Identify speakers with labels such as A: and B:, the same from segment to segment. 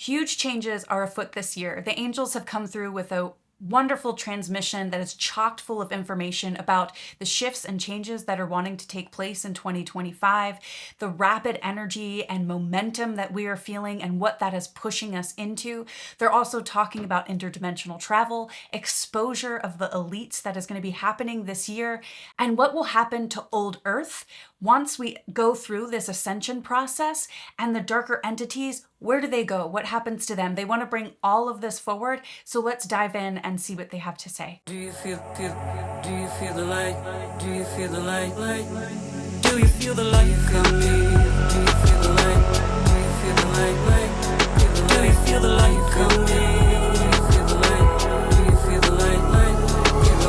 A: Huge changes are afoot this year. The angels have come through with a wonderful transmission that is chocked full of information about the shifts and changes that are wanting to take place in 2025, the rapid energy and momentum that we are feeling and what that is pushing us into. They're also talking about interdimensional travel, exposure of the elites that is going to be happening this year, and what will happen to old Earth once we go through this ascension process. And the darker entities, where do they go? What happens to them? They want to bring all of this forward. So let's dive in and see what they have to say.
B: Do you feel the light? Do you feel the light? Do you feel the light coming? Do you feel the light? Do you feel the light? Do you feel the light coming? Do you feel the light? Do you feel the light?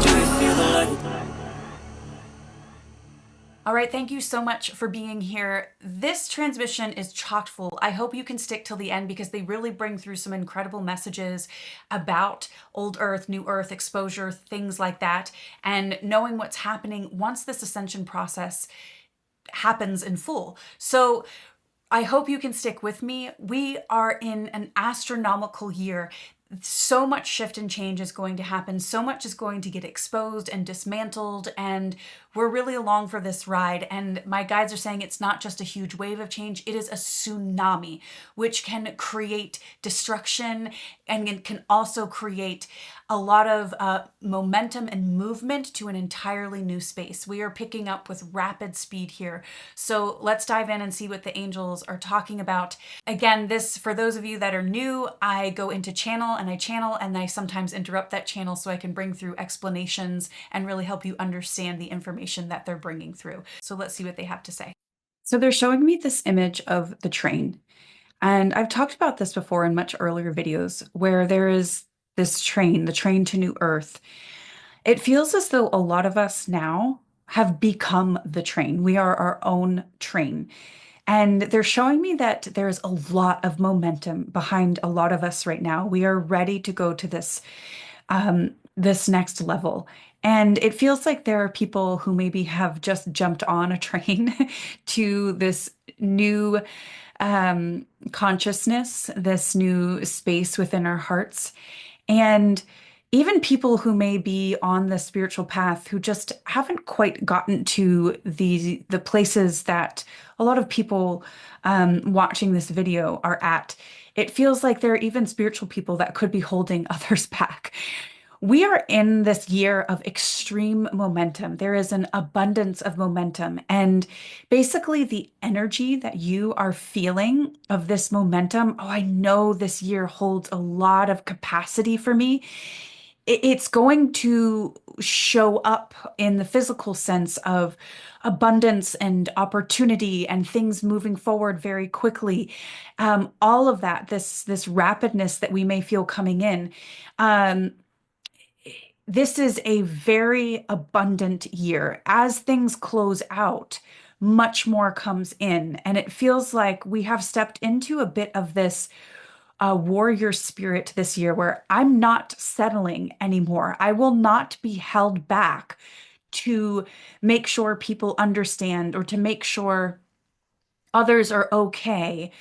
B: Do you feel the light?
A: All right, thank you so much for being here. This transmission is chock full. I hope you can stick till the end because they really bring through some incredible messages about old Earth, new Earth, exposure, things like that, and knowing what's happening once this ascension process happens in full. So I hope you can stick with me. We are in an astronomical year. So much shift and change is going to happen. So much is going to get exposed and dismantled, and we're really along for this ride. And my guides are saying it's not just a huge wave of change, it is a tsunami, which can create destruction and it can also create a lot of momentum and movement to an entirely new space. We are picking up with rapid speed here. So let's dive in and see what the angels are talking about. Again, this, for those of you that are new, I go into channel and I sometimes interrupt that channel so I can bring through explanations and really help you understand the information that they're bringing through. So let's see what they have to say. So they're showing me this image of the train. And I've talked about this before in much earlier videos where there is this train, the train to New Earth. It feels as though a lot of us now have become the train. We are our own train. And they're showing me that there's a lot of momentum behind a lot of us right now. We are ready to go to this next level. And it feels like there are people who maybe have just jumped on a train to this new consciousness, this new space within our hearts. And even people who may be on the spiritual path who just haven't quite gotten to the places that a lot of people watching this video are at. It feels like there are even spiritual people that could be holding others back. We are in this year of extreme momentum. There is an abundance of momentum. And basically, the energy that you are feeling of this momentum, oh, I know this year holds a lot of capacity for me. It's going to show up in the physical sense of abundance and opportunity and things moving forward very quickly. All of that, this rapidness that we may feel coming in. This is a very abundant year. As things close out, much more comes in. And it feels like we have stepped into a bit of this warrior spirit this year where I'm not settling anymore. I will not be held back to make sure people understand or to make sure others are okay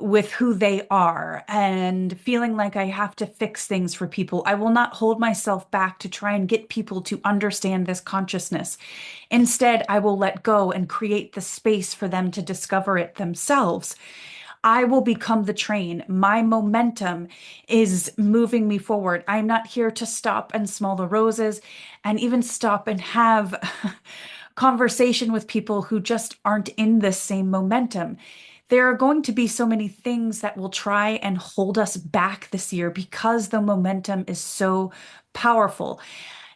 A: with who they are and feeling like I have to fix things for people. I will not hold myself back to try and get people to understand this consciousness. Instead, I will let go and create the space for them to discover it themselves. I will become the train. My momentum is moving me forward. I'm not here to stop and smell the roses and even stop and have conversation with people who just aren't in this same momentum. There are going to be so many things that will try and hold us back this year because the momentum is so powerful.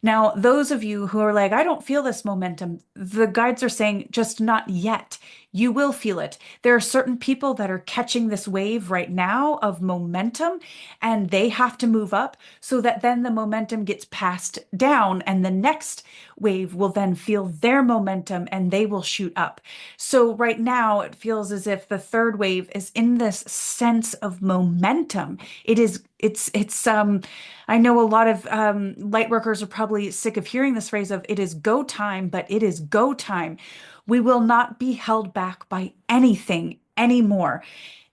A: Now, those of you who are like, I don't feel this momentum, the guides are saying, just not yet. You will feel it. There are certain people that are catching this wave right now of momentum, and they have to move up so that then the momentum gets passed down, and the next wave will then feel their momentum and they will shoot up. So right now it feels as if the third wave is in this sense of momentum. It's I know a lot of light workers are probably sick of hearing this phrase of it is go time, but it is go time. We will not be held back by anything anymore.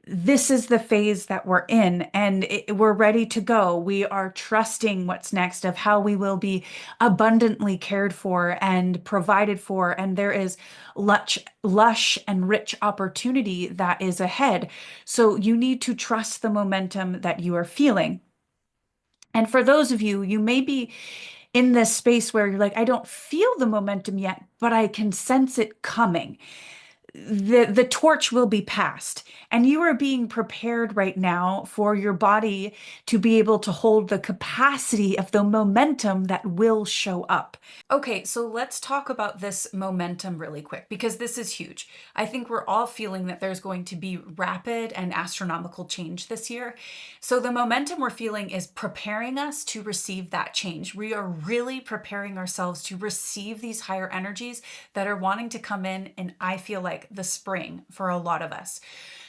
A: this is the phase that we're in, and we're ready to go. We are trusting what's next of how we will be abundantly cared for and provided for. And there is lush and rich opportunity that is ahead. So you need to trust the momentum that you are feeling. And for those of you, you may be in this space where you're like, I don't feel the momentum yet, but I can sense it coming. The torch will be passed, and you are being prepared right now for your body to be able to hold the capacity of the momentum that will show up. Okay, so let's talk about this momentum really quick because this is huge. I think we're all feeling that there's going to be rapid and astronomical change this year. So the momentum we're feeling is preparing us to receive that change. We are really preparing ourselves to receive these higher energies that are wanting to come in, and I feel like the spring for a lot of us.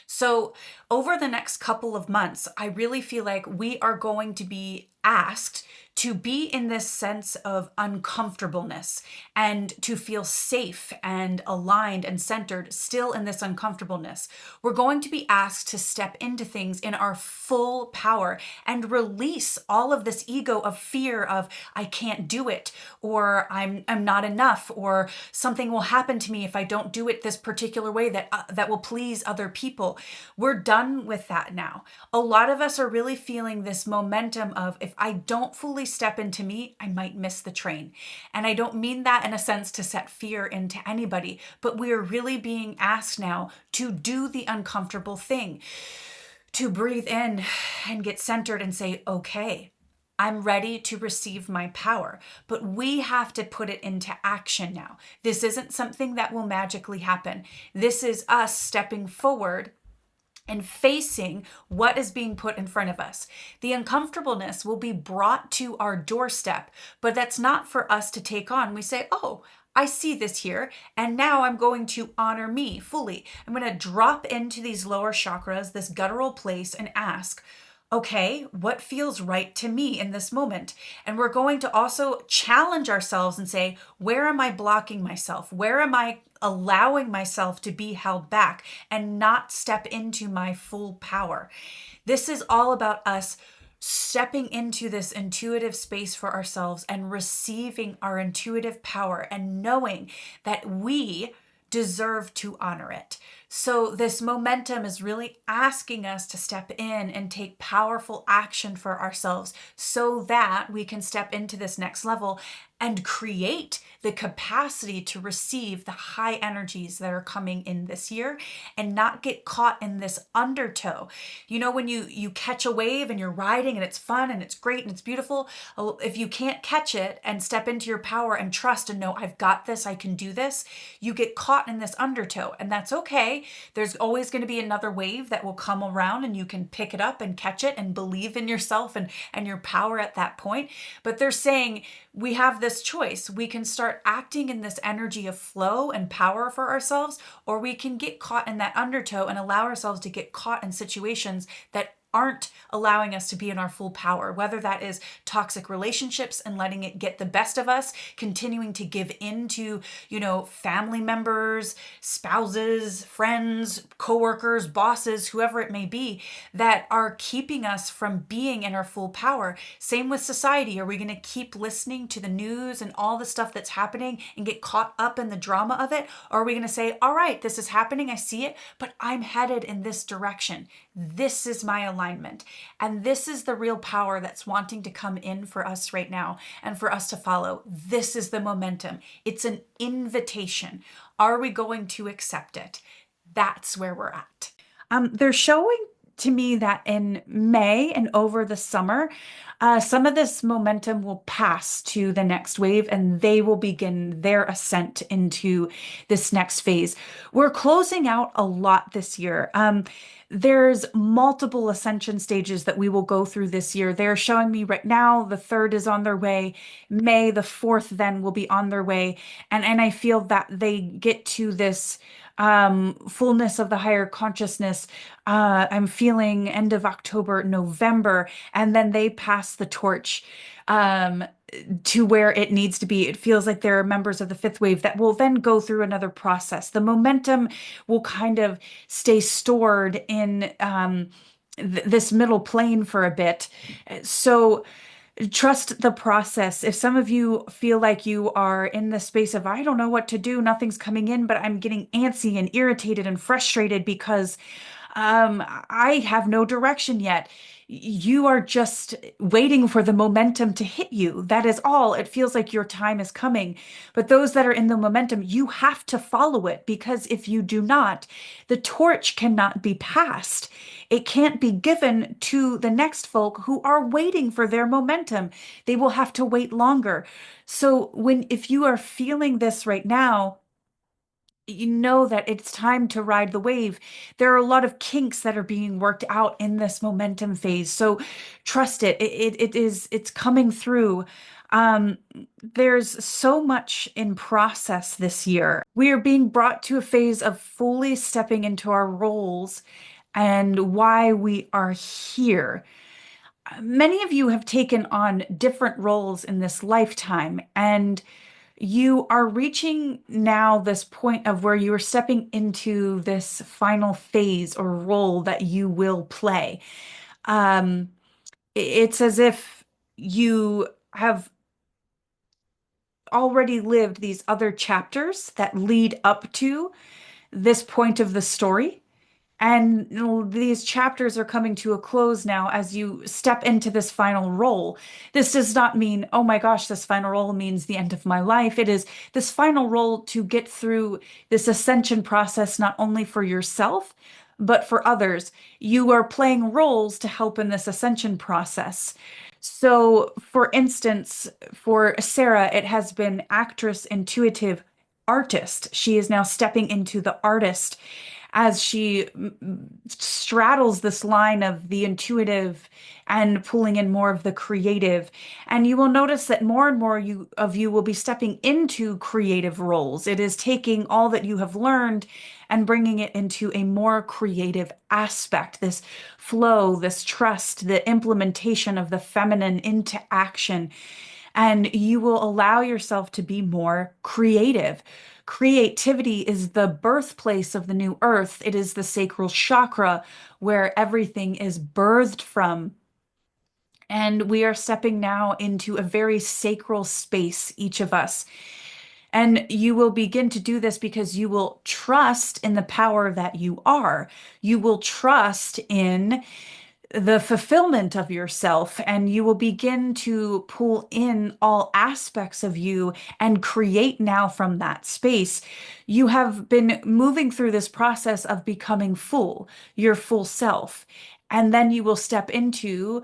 A: So, over the next couple of months, I really feel like we are going to be asked to be in this sense of uncomfortableness and to feel safe and aligned and centered still in this uncomfortableness. We're going to be asked to step into things in our full power and release all of this ego of fear of I can't do it, or I'm not enough, or something will happen to me if I don't do it this particular way that will please other people. We're done with that now. A lot of us are really feeling this momentum of if I don't fully step into me, I might miss the train. And I don't mean that in a sense to set fear into anybody, but we are really being asked now to do the uncomfortable thing, to breathe in and get centered and say, okay, I'm ready to receive my power, but we have to put it into action now. This isn't something that will magically happen. This is us stepping forward and facing what is being put in front of us. The uncomfortableness will be brought to our doorstep, but that's not for us to take on. We say, oh, I see this here, and now I'm going to honor me fully. I'm going to drop into these lower chakras, this guttural place, and ask, okay, what feels right to me in this moment? And we're going to also challenge ourselves and say, where am I blocking myself? Where am I allowing myself to be held back and not step into my full power? This is all about us stepping into this intuitive space for ourselves and receiving our intuitive power and knowing that we deserve to honor it. So this momentum is really asking us to step in and take powerful action for ourselves so that we can step into this next level and create the capacity to receive the high energies that are coming in this year and not get caught in this undertow. You know, when you catch a wave and you're riding and it's fun and it's great and it's beautiful, if you can't catch it and step into your power and trust and know I've got this, I can do this, you get caught in this undertow, and that's okay. There's always going to be another wave that will come around and you can pick it up and catch it and believe in yourself and your power at that point. But they're saying we have this choice. We can start acting in this energy of flow and power for ourselves, or we can get caught in that undertow and allow ourselves to get caught in situations that aren't allowing us to be in our full power, whether that is toxic relationships and letting it get the best of us, continuing to give in to, family members, spouses, friends, coworkers, bosses, whoever it may be, that are keeping us from being in our full power. Same with society. Are we going to keep listening to the news and all the stuff that's happening and get caught up in the drama of it? Or are we going to say, all right, this is happening, I see it, but I'm headed in this direction. This is my alignment. And this is the real power that's wanting to come in for us right now and for us to follow. This is the momentum. It's an invitation. Are we going to accept it? That's where we're at. They're showing to me that in May and over the summer, some of this momentum will pass to the next wave and they will begin their ascent into this next phase. We're closing out a lot this year. There's multiple ascension stages that we will go through this year. They're showing me right now the third is on their way. May the fourth then will be on their way. And I feel that they get to this fullness of the higher consciousness. I'm feeling end of October, November, and then they pass the torch um, to where it needs to be. It feels like there are members of the fifth wave that will then go through another process. The momentum will kind of stay stored in this middle plane for a bit. So trust the process. If some of you feel like you are in the space of, I don't know what to do, nothing's coming in, but I'm getting antsy and irritated and frustrated because I have no direction yet. You are just waiting for the momentum to hit you. That is all. It feels like your time is coming. But those that are in the momentum, you have to follow it because if you do not, the torch cannot be passed. It can't be given to the next folk who are waiting for their momentum. They will have to wait longer. So if you are feeling this right now, you know that it's time to ride the wave. There are a lot of kinks that are being worked out in this momentum phase. So trust it. It's coming through. Um, there's so much in process this year. We are being brought to a phase of fully stepping into our roles and why we are here. Many of you have taken on different roles in this lifetime, and you are reaching now this point of where you are stepping into this final phase or role that you will play. Um, it's as if you have already lived these other chapters that lead up to this point of the story. And these chapters are coming to a close now as you step into this final role. This does not mean, oh my gosh, this final role means the end of my life. It is this final role to get through this ascension process, not only for yourself, but for others. You are playing roles to help in this ascension process. So, for instance, for Sarah, it has been actress, intuitive, artist. She is now stepping into the artist as she straddles this line of the intuitive and pulling in more of the creative. And you will notice that more and more of you will be stepping into creative roles. It is taking all that you have learned and bringing it into a more creative aspect, this flow, this trust, the implementation of the feminine into action. And you will allow yourself to be more creative. Creativity is the birthplace of the new earth. It is the sacral chakra where everything is birthed from. And we are stepping now into a very sacral space, each of us. And you will begin to do this because you will trust in the power that you are. You will trust in the fulfillment of yourself, and you will begin to pull in all aspects of you and create now from that space. You have been moving through this process of becoming full, your full self. And then you will step into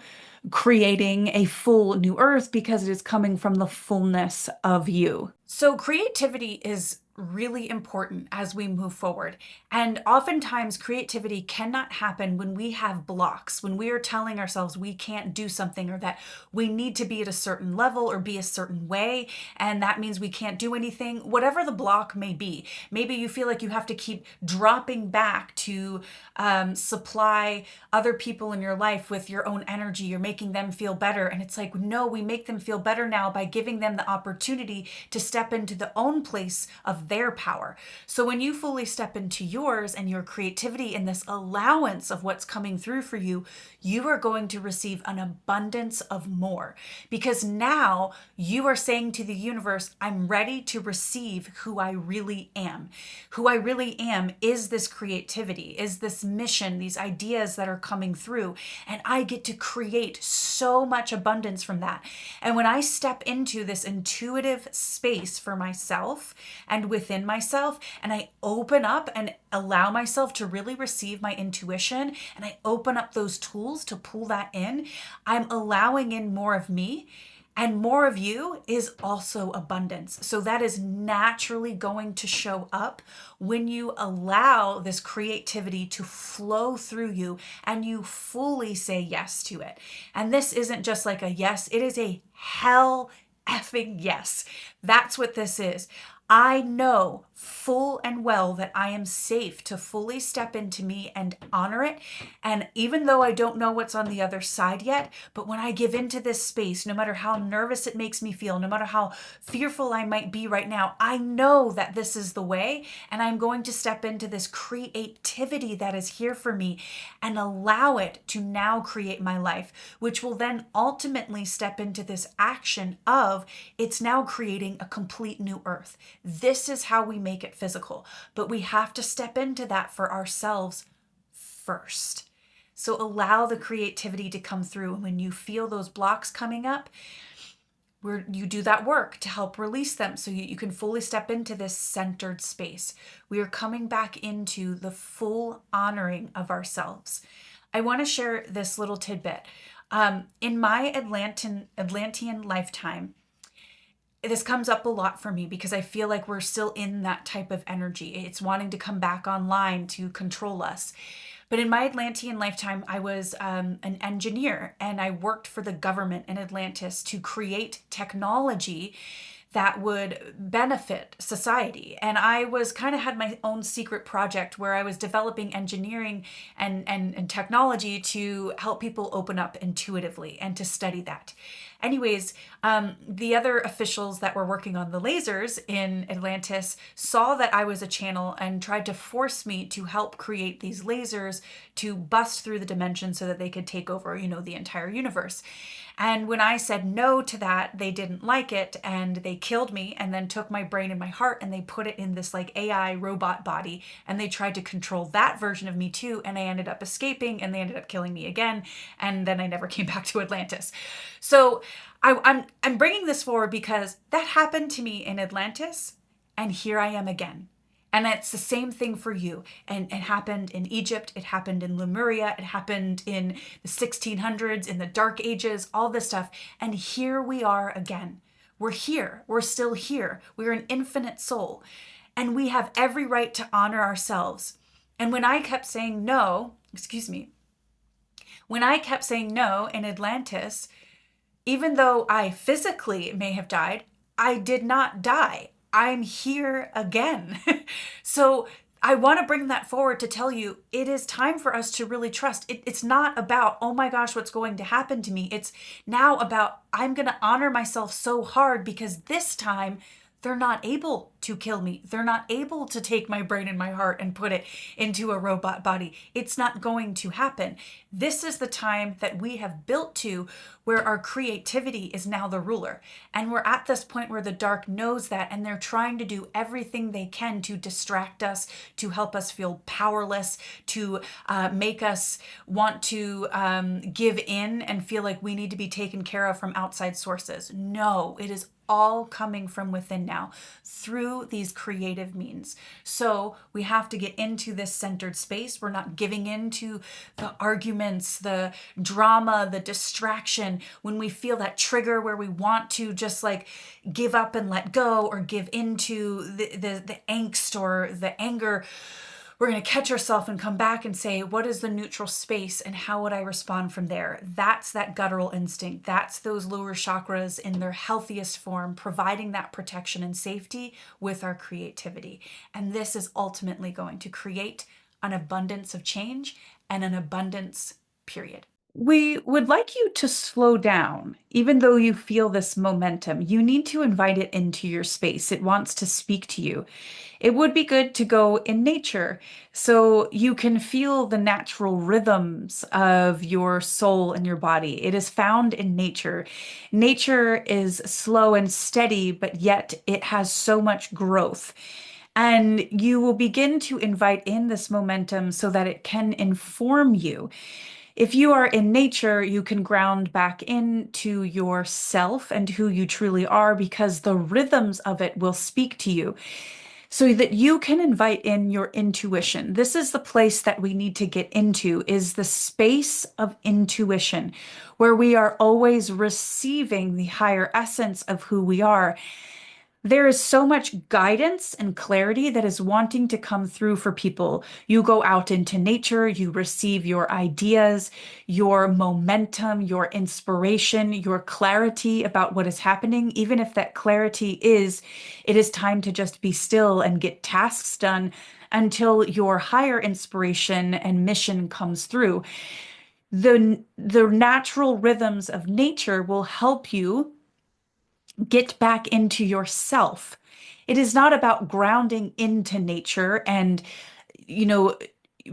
A: creating a full new earth because it is coming from the fullness of you. So, creativity is really important as we move forward. And oftentimes, creativity cannot happen when we have blocks, when we are telling ourselves we can't do something or that we need to be at a certain level or be a certain way. And that means we can't do anything, whatever the block may be. Maybe you feel like you have to keep dropping back to supply other people in your life with your own energy. You're making them feel better. And it's like, no, we make them feel better now by giving them the opportunity to step into the own place of their power. So when you fully step into yours and your creativity and this allowance of what's coming through for you, you are going to receive an abundance of more because now you are saying to the universe, I'm ready to receive who I really am. Who I really am is this creativity, is this mission, these ideas that are coming through, and I get to create so much abundance from that. And when I step into this intuitive space for myself and within myself, and I open up and allow myself to really receive my intuition, and I open up those tools to pull that in, I'm allowing in more of me. And more of you is also abundance. So that is naturally going to show up when you allow this creativity to flow through you and you fully say yes to it. And this isn't just like a yes, it is a hell effing yes. That's what this is. I know full and well that I am safe to fully step into me and honor it. And even though I don't know what's on the other side yet, but when I give into this space, no matter how nervous it makes me feel, no matter how fearful I might be right now, I know that this is the way. And I'm going to step into this creativity that is here for me and allow it to now create my life, which will then ultimately step into this action of it's now creating a complete new earth. This is how we make it physical, but we have to step into that for ourselves first. So allow the creativity to come through. And when you feel those blocks coming up, where you do that work to help release them so you can fully step into this centered space. We are coming back into the full honoring of ourselves. I want to share this little tidbit. In my Atlantean lifetime, this comes up a lot for me because I feel like we're still in that type of energy. It's wanting to come back online to control us. But in my Atlantean lifetime, I was an engineer and I worked for the government in Atlantis to create technology that would benefit society. And I was kind of had my own secret project where I was developing engineering and technology to help people open up intuitively and to study that. Anyways, the other officials that were working on the lasers in Atlantis saw that I was a channel and tried to force me to help create these lasers to bust through the dimension so that they could take over, the entire universe. And when I said no to that, they didn't like it and they killed me and then took my brain and my heart and they put it in this like AI robot body and they tried to control that version of me too. And I ended up escaping and they ended up killing me again. And then I never came back to Atlantis. So I'm bringing this forward because that happened to me in Atlantis and here I am again. And it's the same thing for you. And it happened in Egypt. It happened in Lemuria. It happened in the 1600s, in the Dark Ages, all this stuff. And here we are again. We're here. We're still here. We're an infinite soul. And we have every right to honor ourselves. And when I kept saying no, when I kept saying no in Atlantis, even though I physically may have died, I did not die. I'm here again. So I want to bring that forward to tell you it is time for us to really trust. It's not about, oh my gosh, what's going to happen to me. It's now about, I'm going to honor myself so hard because this time they're not able to kill me. They're not able to take my brain and my heart and put it into a robot body. It's not going to happen. This is the time that we have built to where our creativity is now the ruler. And we're at this point where the dark knows that and they're trying to do everything they can to distract us, to help us feel powerless, to make us want to give in and feel like we need to be taken care of from outside sources. No, it is all coming from within now through these creative means. So we have to get into this centered space. We're not giving in to the arguments, the drama, the distraction. When we feel that trigger where we want to just like give up and let go or give into the angst or the anger, we're going to catch ourselves and come back and say, what is the neutral space and how would I respond from there? That's that guttural instinct. That's those lower chakras in their healthiest form, providing that protection and safety with our creativity. And this is ultimately going to create an abundance of change and an abundance, period. We would like you to slow down. Even though you feel this momentum, you need to invite it into your space. It wants to speak to you. It would be good to go in nature so you can feel the natural rhythms of your soul and your body. It is found in nature. Nature is slow and steady, but yet it has so much growth. And you will begin to invite in this momentum so that it can inform you. If you are in nature, you can ground back into yourself and who you truly are because the rhythms of it will speak to you so that you can invite in your intuition. This is the place that we need to get into, is the space of intuition, where we are always receiving the higher essence of who we are. There is so much guidance and clarity that is wanting to come through for people. You go out into nature, you receive your ideas, your momentum, your inspiration, your clarity about what is happening, even if that clarity is, it is time to just be still and get tasks done until your higher inspiration and mission comes through. The natural rhythms of nature will help you get back into yourself. It is not about grounding into nature and, you know,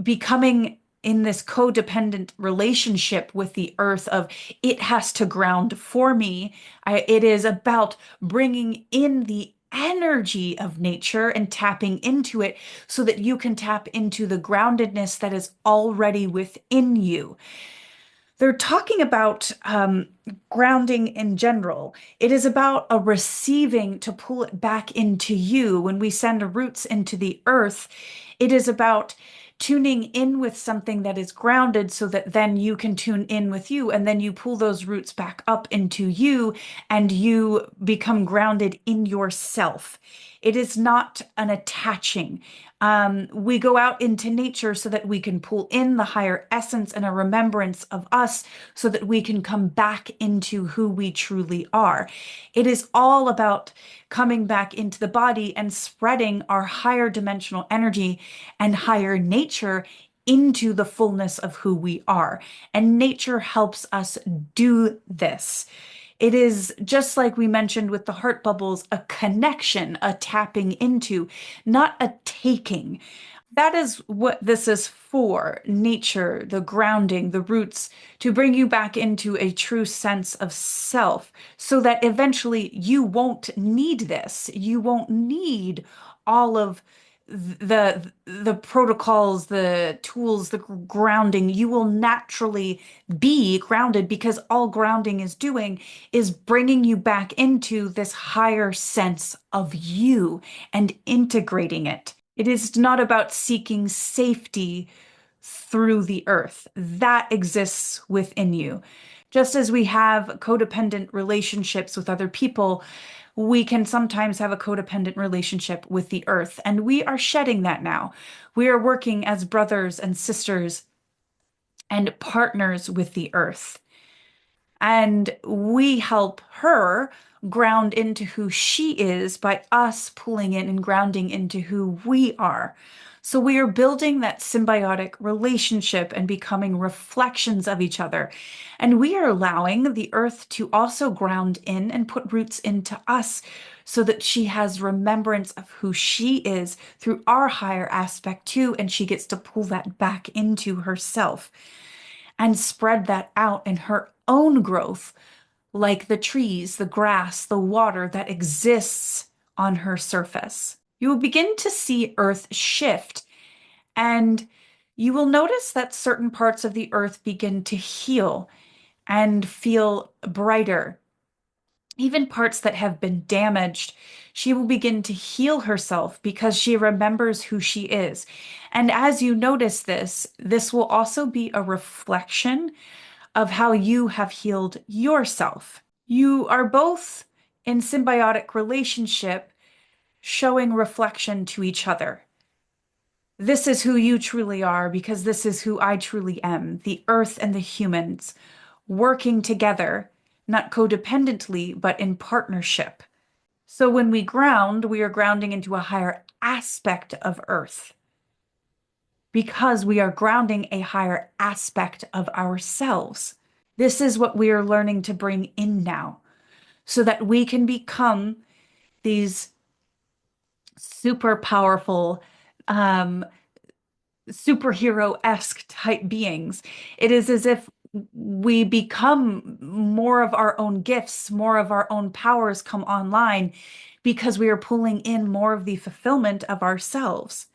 A: becoming in this codependent relationship with the earth of it has to ground for me. It is about bringing in the energy of nature and tapping into it so that you can tap into the groundedness that is already within you. They're talking about grounding in general. It is about a receiving to pull it back into you. When we send roots into the earth, it is about tuning in with something that is grounded so that then you can tune in with you. And then you pull those roots back up into you and you become grounded in yourself. It is not an attaching. We go out into nature so that we can pull in the higher essence and a remembrance of us so that we can come back into who we truly are. It is all about coming back into the body and spreading our higher dimensional energy and higher nature into the fullness of who we are. And nature helps us do this. It is just like we mentioned with the heart bubbles, a connection, a tapping into, not a taking. That is what this is for, nature, the grounding, the roots, to bring you back into a true sense of self so that eventually you won't need this. You won't need all of the protocols, the tools, the grounding. You will naturally be grounded because all grounding is doing is bringing you back into this higher sense of you and integrating it. It is not about seeking safety through the earth. That exists within you. Just as we have codependent relationships with other people, we can sometimes have a codependent relationship with the earth. And we are shedding that now. We are working as brothers and sisters and partners with the earth. And we help her ground into who she is by us pulling in and grounding into who we are. So we are building that symbiotic relationship and becoming reflections of each other. And we are allowing the earth to also ground in and put roots into us so that she has remembrance of who she is through our higher aspect too. And she gets to pull that back into herself and spread that out in her own growth, like the trees, the grass, the water that exists on her surface. You will begin to see Earth shift, and you will notice that certain parts of the Earth begin to heal and feel brighter. Even parts that have been damaged, she will begin to heal herself because she remembers who she is. And as you notice this, this will also be a reflection of how you have healed yourself. You are both in symbiotic relationship, showing reflection to each other. This is who you truly are because this is who I truly am, the earth and the humans working together, not codependently, but in partnership. So when we ground, we are grounding into a higher aspect of earth because we are grounding a higher aspect of ourselves. This is what we are learning to bring in now so that we can become these super powerful, um, superhero-esque type beings. It is as if we become more of our own gifts, more of our own powers come online because we are pulling in more of the fulfillment of ourselves.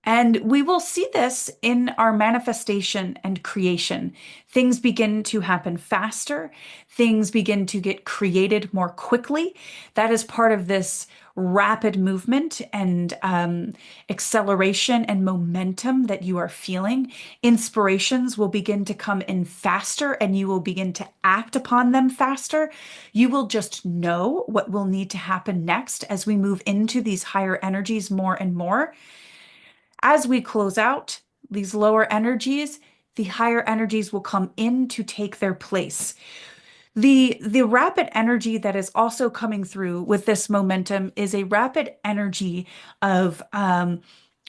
A: And we will see this in our manifestation and creation. Things begin to happen faster, things begin to get created more quickly. That is part of this rapid movement and acceleration and momentum that you are feeling. Inspirations will begin to come in faster and you will begin to act upon them faster. You will just know what will need to happen next as we move into these higher energies more and more. As we close out these lower energies, the higher energies will come in to take their place. The rapid energy that is also coming through with this momentum is a rapid energy of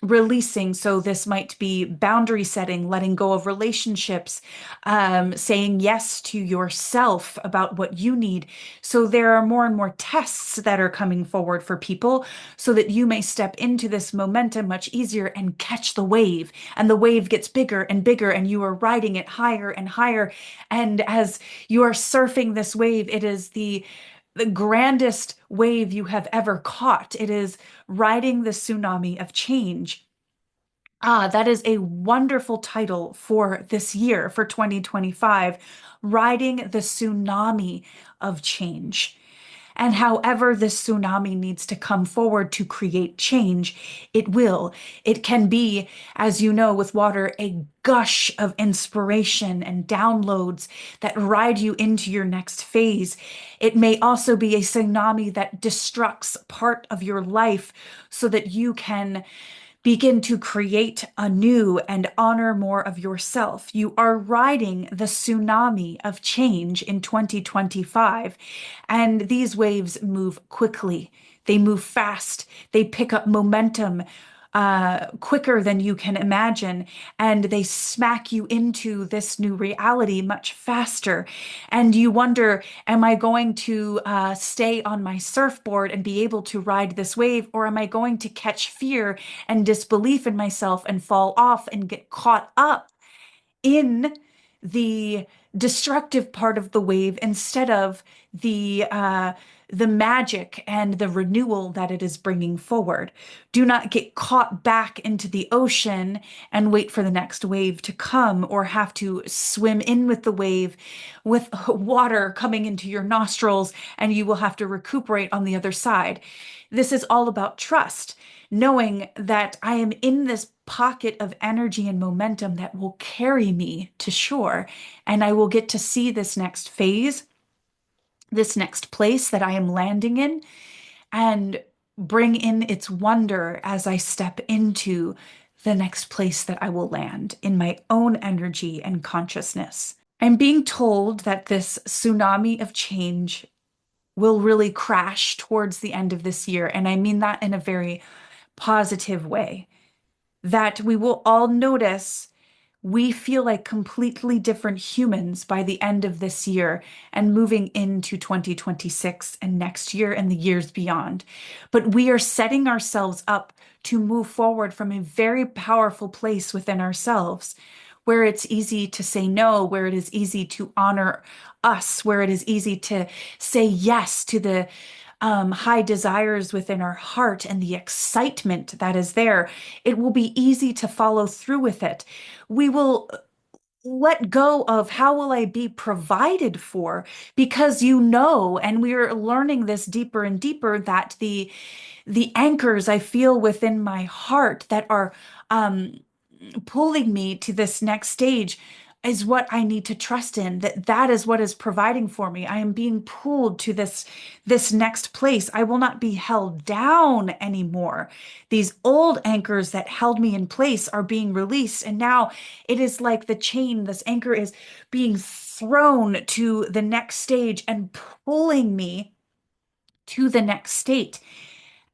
A: releasing. So this might be boundary setting, letting go of relationships, saying yes to yourself about what you need. So there are more and more tests that are coming forward for people so that you may step into this momentum much easier and catch the wave. And the wave gets bigger and bigger, and you are riding it higher and higher. And as you are surfing this wave, it is the grandest wave you have ever caught. It is riding the tsunami of change. Ah, that is a wonderful title for this year, for 2025, Riding the Tsunami of Change. And however this tsunami needs to come forward to create change, it will. It can be, as you know, with water, a gush of inspiration and downloads that ride you into your next phase. It may also be a tsunami that destructs part of your life so that you can begin to create anew and honor more of yourself. You are riding the tsunami of change in 2025, and these waves move quickly. They move fast. They pick up momentum quicker than you can imagine, and they smack you into this new reality much faster. And you wonder, am I going to stay on my surfboard and be able to ride this wave, or am I going to catch fear and disbelief in myself and fall off and get caught up in the destructive part of the wave instead of the magic and the renewal that it is bringing forward. Do not get caught back into the ocean and wait for the next wave to come, or have to swim in with the wave with water coming into your nostrils, and you will have to recuperate on the other side. This is all about trust, knowing that I am in this pocket of energy and momentum that will carry me to shore, and I will get to see this next phase, this next place that I am landing in, and bring in its wonder as I step into the next place that I will land in my own energy and consciousness. I'm being told that this tsunami of change will really crash towards the end of this year, and I mean that in a very positive way. That we will all notice we feel like completely different humans by the end of this year and moving into 2026 and next year and the years beyond. But we are setting ourselves up to move forward from a very powerful place within ourselves, where it's easy to say no, where it is easy to honor us, where it is easy to say yes to the high desires within our heart and the excitement that is there. It will be easy to follow through with it. We will let go of how will I be provided for, because you know, and we're learning this deeper and deeper, that the anchors I feel within my heart that are pulling me to this next stage is what I need to trust in, that is what is providing for me. I am being pulled to this next place. I will not be held down anymore. These old anchors that held me in place are being released, and now it is like the chain, this anchor is being thrown to the next stage and pulling me to the next state.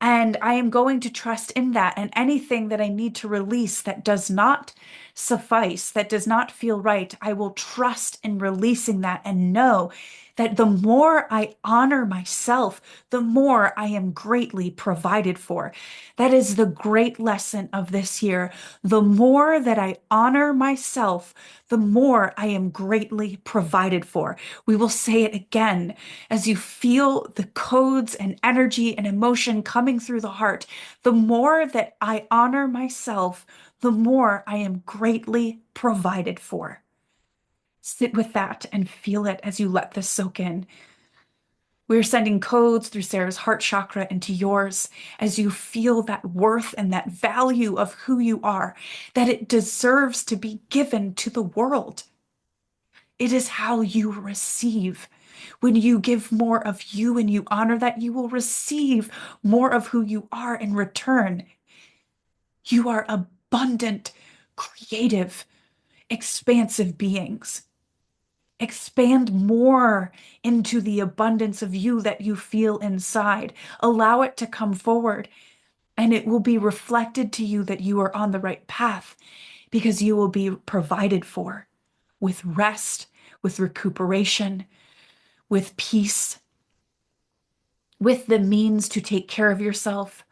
A: And I am going to trust in that. And anything that I need to release that does not suffice, that does not feel right, I will trust in releasing that and know that the more I honor myself, the more I am greatly provided for. That is the great lesson of this year. The more that I honor myself, the more I am greatly provided for. We will say it again as you feel the codes and energy and emotion coming through the heart. The more that I honor myself, the more I am greatly provided for. Sit with that and feel it as you let this soak in. We're sending codes through Sarah's heart chakra into yours as you feel that worth and that value of who you are, that it deserves to be given to the world. It is how you receive. When you give more of you and you honor that, you will receive more of who you are in return. You are abundant, creative, expansive beings. Expand more into the abundance of you that you feel inside. Allow it to come forward, and it will be reflected to you that you are on the right path because you will be provided for with rest, with recuperation, with peace, with the means to take care of yourself.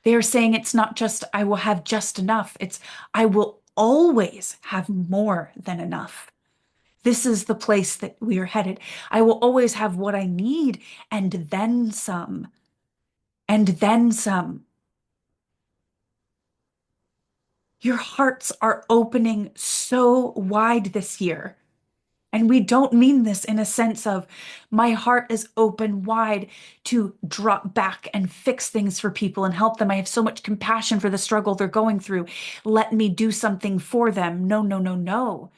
A: They are saying it's not just, I will have just enough. It's, I will always have more than enough. This is the place that we are headed. I will always have what I need and then some, and then some. Your hearts are opening so wide this year. And we don't mean this in a sense of my heart is open wide to drop back and fix things for people and help them. I have so much compassion for the struggle they're going through. Let me do something for them. No, no, no, no.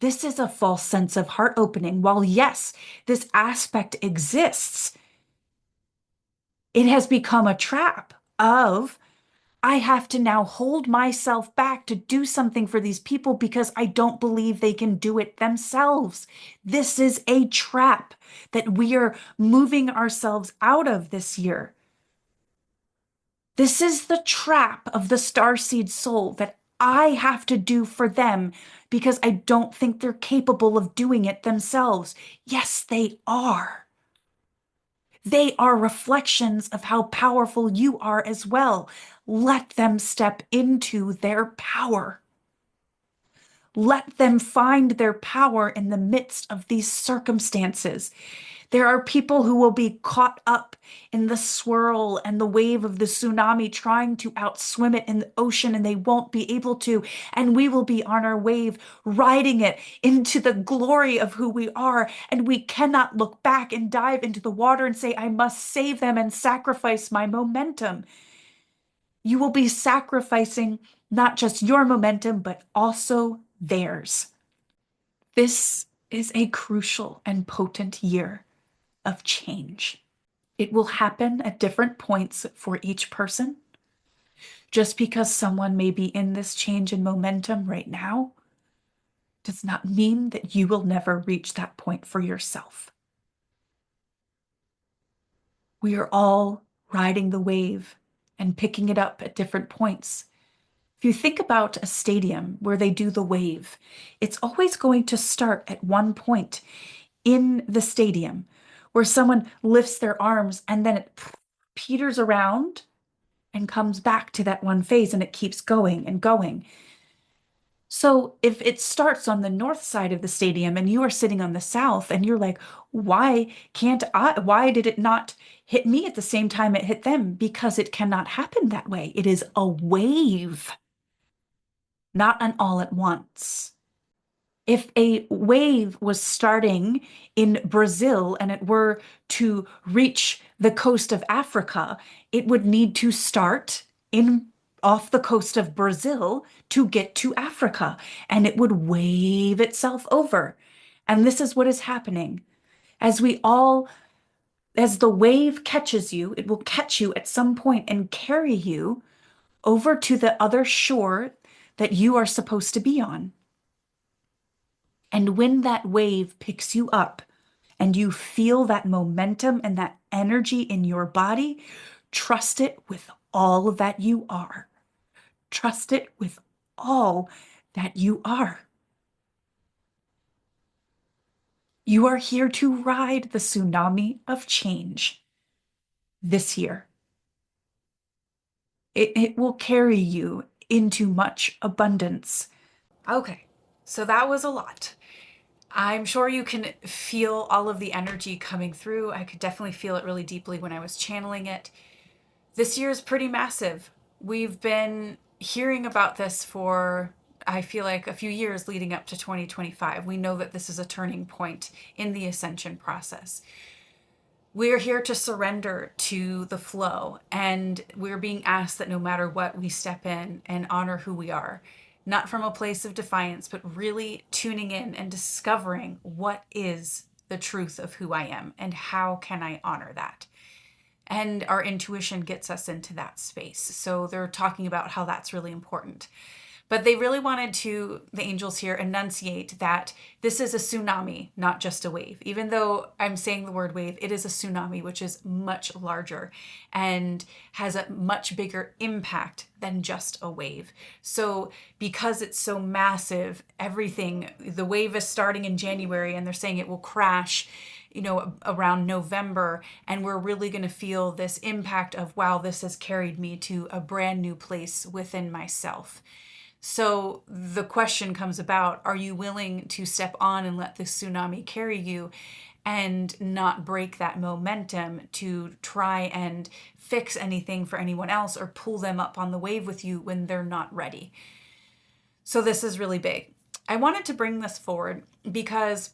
A: This is a false sense of heart opening. While yes, this aspect exists, it has become a trap of I have to now hold myself back to do something for these people because I don't believe they can do it themselves. This is a trap that we are moving ourselves out of this year. This is the trap of the starseed soul that I have to do for them because I don't think they're capable of doing it themselves. Yes, they are. They are reflections of how powerful you are as well. Let them step into their power. Let them find their power in the midst of these circumstances. There are people who will be caught up in the swirl and the wave of the tsunami trying to outswim it in the ocean, and they won't be able to. And we will be on our wave, riding it into the glory of who we are. And we cannot look back and dive into the water and say, I must save them and sacrifice my momentum. You will be sacrificing not just your momentum, but also theirs. This is a crucial and potent year of change. It will happen at different points for each person. Just because someone may be in this change in momentum right now does not mean that you will never reach that point for yourself. We are all riding the wave and picking it up at different points. If you think about a stadium where they do the wave, it's always going to start at one point in the stadium where someone lifts their arms and then it peters around and comes back to that one phase and it keeps going and going. So if it starts on the north side of the stadium and you are sitting on the south and you're like, why did it not hit me at the same time it hit them? Because it cannot happen that way. It is a wave, not an all at once. If a wave was starting in Brazil and it were to reach the coast of Africa, it would need to start in off the coast of Brazil to get to Africa, and it would wave itself over. And this is what is happening. As the wave catches you, it will catch you at some point and carry you over to the other shore that you are supposed to be on. And when that wave picks you up and you feel that momentum and that energy in your body, trust it with all that you are. Trust it with all that you are. You are here to ride the tsunami of change this year. It will carry you into much abundance. Okay, so that was a lot. I'm sure you can feel all of the energy coming through. I could definitely feel it really deeply when I was channeling it. This year is pretty massive. We've been hearing about this for, I feel like, a few years leading up to 2025. We know that this is a turning point in the ascension process. We're here to surrender to the flow, and we're being asked that no matter what, we step in and honor who we are, not from a place of defiance, but really tuning in and discovering what is the truth of who I am and how can I honor that. And our intuition gets us into that space. So they're talking about how that's really important. But they really wanted to, the angels here, enunciate that this is a tsunami, not just a wave. Even though I'm saying the word wave, it is a tsunami, which is much larger and has a much bigger impact than just a wave. So because it's so massive, everything, the wave is starting in January and they're saying it will crash, you know, around November, and we're really going to feel this impact of, wow, this has carried me to a brand new place within myself. So the question comes about, are you willing to step on and let the tsunami carry you and not break that momentum to try and fix anything for anyone else or pull them up on the wave with you when they're not ready? So this is really big. I wanted to bring this forward because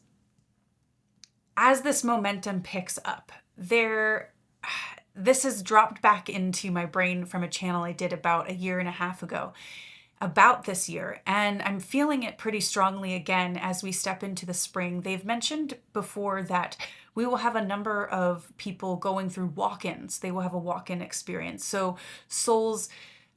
A: as this momentum picks up, this has dropped back into my brain from a channel I did about a year and a half ago about this year, and I'm feeling it pretty strongly again as we step into the spring. They've mentioned before that we will have a number of people going through walk-ins. They will have a walk-in experience. So souls,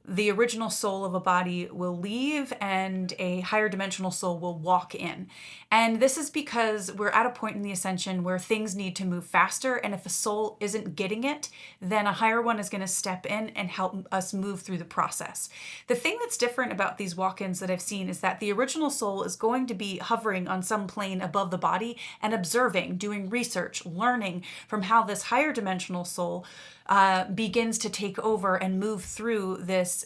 A: the original soul of a body will leave and a higher dimensional soul will walk in. And this is because we're at a point in the ascension where things need to move faster. And if a soul isn't getting it, then a higher one is going to step in and help us move through the process. The thing that's different about these walk-ins that I've seen is that the original soul is going to be hovering on some plane above the body and observing, doing research, learning from how this higher dimensional soul begins to take over and move through this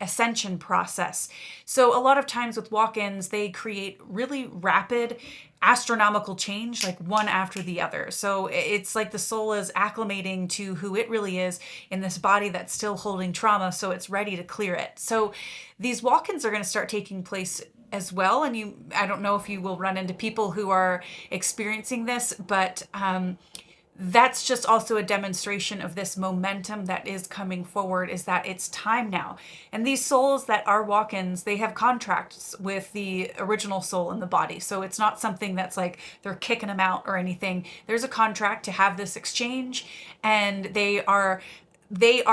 A: ascension process. So a lot of times with walk-ins, they create really rapid astronomical change, like one after the other. So it's like the soul is acclimating to who it really is in this body that's still holding trauma, so it's ready to clear it. So these walk-ins are going to start taking place as well. And I don't know if you will run into people who are experiencing this, but that's just also a demonstration of this momentum that is coming forward, is that it's time now. And these souls that are walk-ins, they have contracts with the original soul in the body. So it's not something that's like they're kicking them out or anything. There's a contract to have this exchange, and they are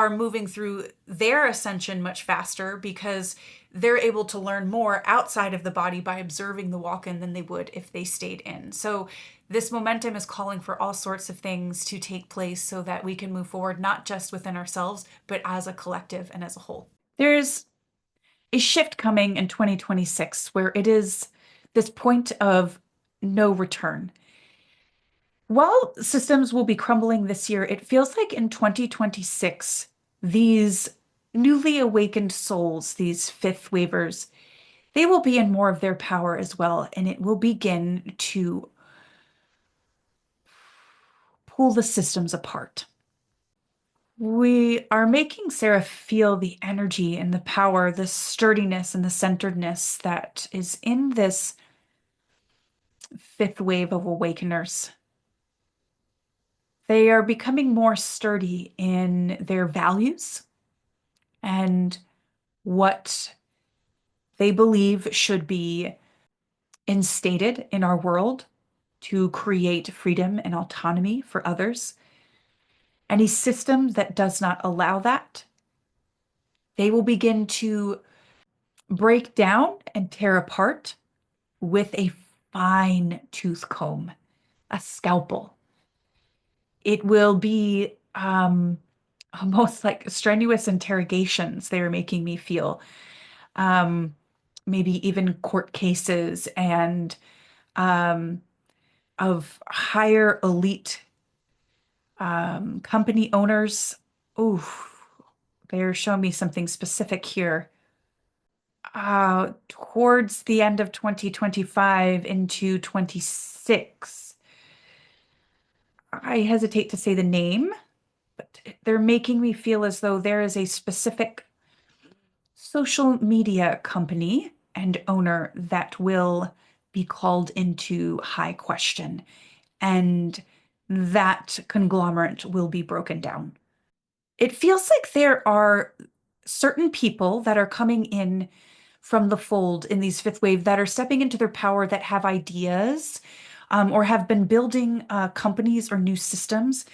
A: moving through their ascension much faster because they're able to learn more outside of the body by observing the walk-in than they would if they stayed in. So this momentum is calling for all sorts of things to take place so that we can move forward, not just within ourselves, but as a collective and as a whole. There's a shift coming in 2026 where it is this point of no return. While systems will be crumbling this year, it feels like in 2026, these newly awakened souls, these fifth wavers, they will be in more of their power as well, and it will begin to pull the systems apart. We are making Sarah feel the energy and the power, the sturdiness and the centeredness that is in this fifth wave of awakeners. They are becoming more sturdy in their values and what they believe should be instated in our world to create freedom and autonomy for others. Any system that does not allow that, they will begin to break down and tear apart with a fine tooth comb, a scalpel. It will be almost like strenuous interrogations they are making me feel. maybe even court cases and um, of higher elite company owners. Ooh, they're showing me something specific here. Towards the end of 2025 into 26. I hesitate to say the name, but they're making me feel as though there is a specific social media company and owner that will be called into high question, and that conglomerate will be broken down. It feels like there are certain people that are coming in from the fold in these fifth wave that are stepping into their power that have ideas or have been building companies or new systems.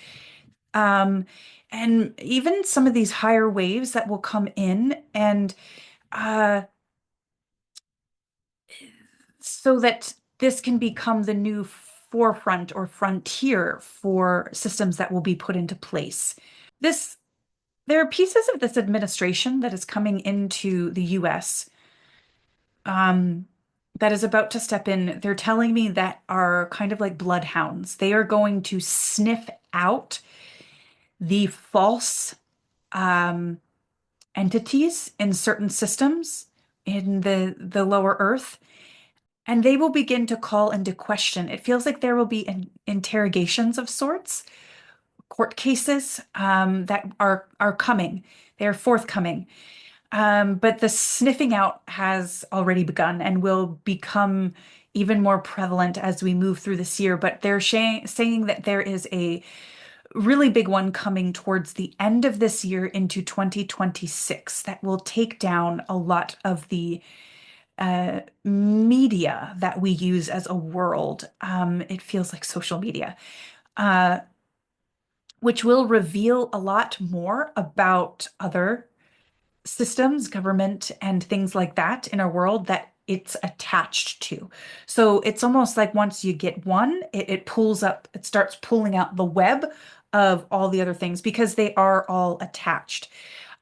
A: Um, and even some of these higher waves that will come in and uh, so that this can become the new forefront or frontier for systems that will be put into place. This There are pieces of this administration that is coming into the US um, that is about to step in. They're telling me that are kind of like bloodhounds. They are going to sniff out the false um, entities in certain systems in the lower earth, and they will begin to call into question. It feels like there will be interrogations of sorts, court cases that are coming. They are forthcoming. But the sniffing out has already begun and will become even more prevalent as we move through this year. But they're saying that there is a really big one coming towards the end of this year into 2026 that will take down a lot of the media that we use as a world. It feels like social media, uh, which will reveal a lot more about other systems, government, and things like that in our world that it's attached to. So it's almost like once you get one, it pulls up, it starts pulling out the web of all the other things because they are all attached.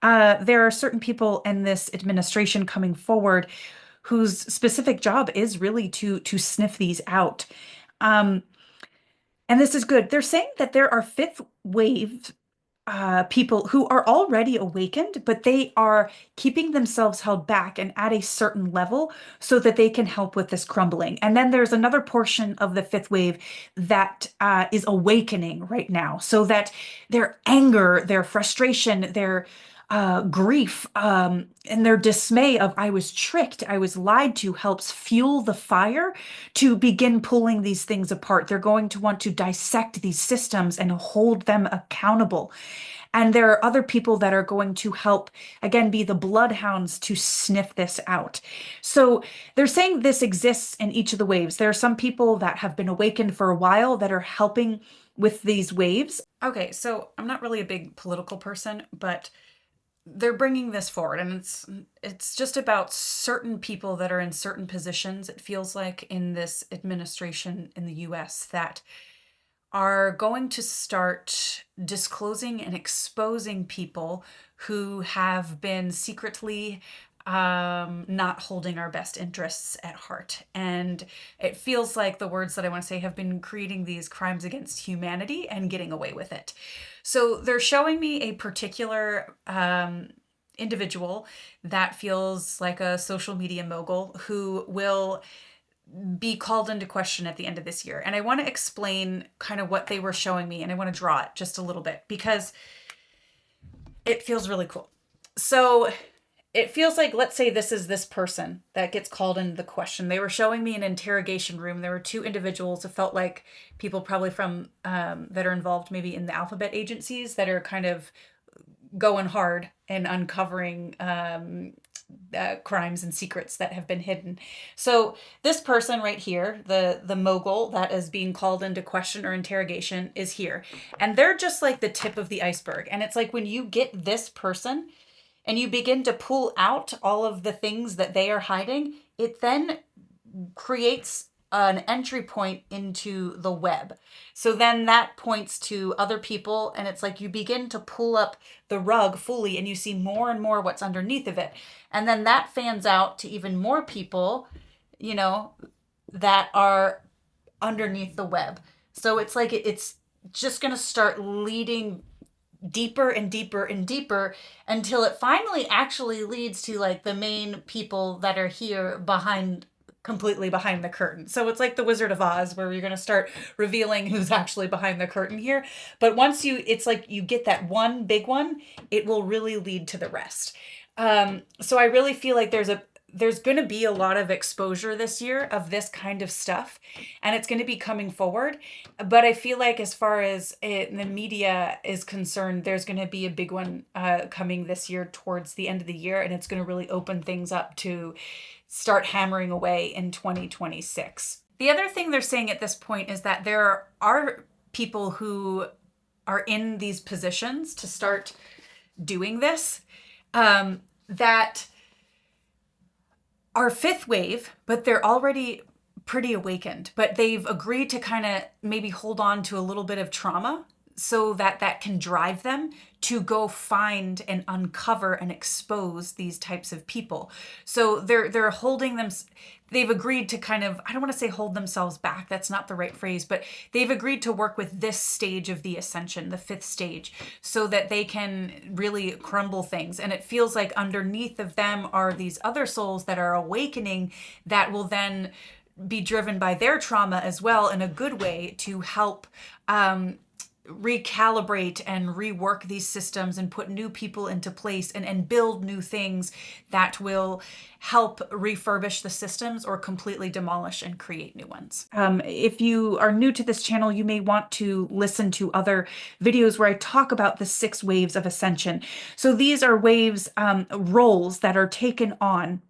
A: There are certain people in this administration coming forward whose specific job is really to sniff these out. Um, and this is good. They're saying that there are fifth wave people who are already awakened, but they are keeping themselves held back and at a certain level so that they can help with this crumbling. And then there's another portion of the fifth wave that is awakening right now, so that their anger, their frustration, their grief, and their dismay of I was tricked, I was lied to, helps fuel the fire to begin pulling these things apart. They're going to want to dissect these systems and hold them accountable. And there are other people that are going to help, again, be the bloodhounds to sniff this out. So they're saying this exists in each of the waves. There are some people that have been awakened for a while that are helping with these waves. Okay, so I'm not really a big political person, but they're bringing this forward, and it's just about certain people that are in certain positions, it feels like, in this administration in the US that are going to start disclosing and exposing people who have been secretly not holding our best interests at heart. And it feels like the words that I want to say have been creating these crimes against humanity and getting away with it. So they're showing me a particular individual that feels like a social media mogul who will be called into question at the end of this year. And I want to explain kind of what they were showing me, and I want to draw it just a little bit because it feels really cool. So it feels like, let's say this is this person that gets called into the question. They were showing me an interrogation room. There were two individuals. It felt like people probably from that are involved maybe in the alphabet agencies that are kind of going hard and uncovering crimes and secrets that have been hidden. So this person right here, the mogul that is being called into question or interrogation, is here. And they're just like the tip of the iceberg. And it's like when you get this person and you begin to pull out all of the things that they are hiding, it then creates an entry point into the web. So then that points to other people, and it's like you begin to pull up the rug fully and you see more and more what's underneath of it. And then that fans out to even more people, you know, that are underneath the web. So it's like it's just going to start leading deeper and deeper and deeper until it finally actually leads to like the main people that are here behind, completely behind the curtain. So it's like the Wizard of Oz, where you're going to start revealing who's actually behind the curtain here. But once it's like you get that one big one, it will really lead to the rest. So I really feel like there's going to be a lot of exposure this year of this kind of stuff, and it's going to be coming forward. But I feel like as far as the media is concerned, there's going to be a big one coming this year towards the end of the year, and it's going to really open things up to start hammering away in 2026. The other thing they're saying at this point is that there are people who are in these positions to start doing this, that are fifth wave, but they're already pretty awakened, but they've agreed to kind of maybe hold on to a little bit of trauma so that that can drive them to go find and uncover and expose these types of people. So they're holding them. They've agreed to kind of, I don't want to say hold themselves back, that's not the right phrase, but they've agreed to work with this stage of the ascension, the fifth stage, so that they can really crumble things. And it feels like underneath of them are these other souls that are awakening that will then be driven by their trauma as well in a good way to help recalibrate and rework these systems and put new people into place and build new things that will help refurbish the systems or completely demolish and create new ones. If you are new to this channel, you may want to listen to other videos where I talk about the 6 waves of ascension. So these are waves, roles that are taken on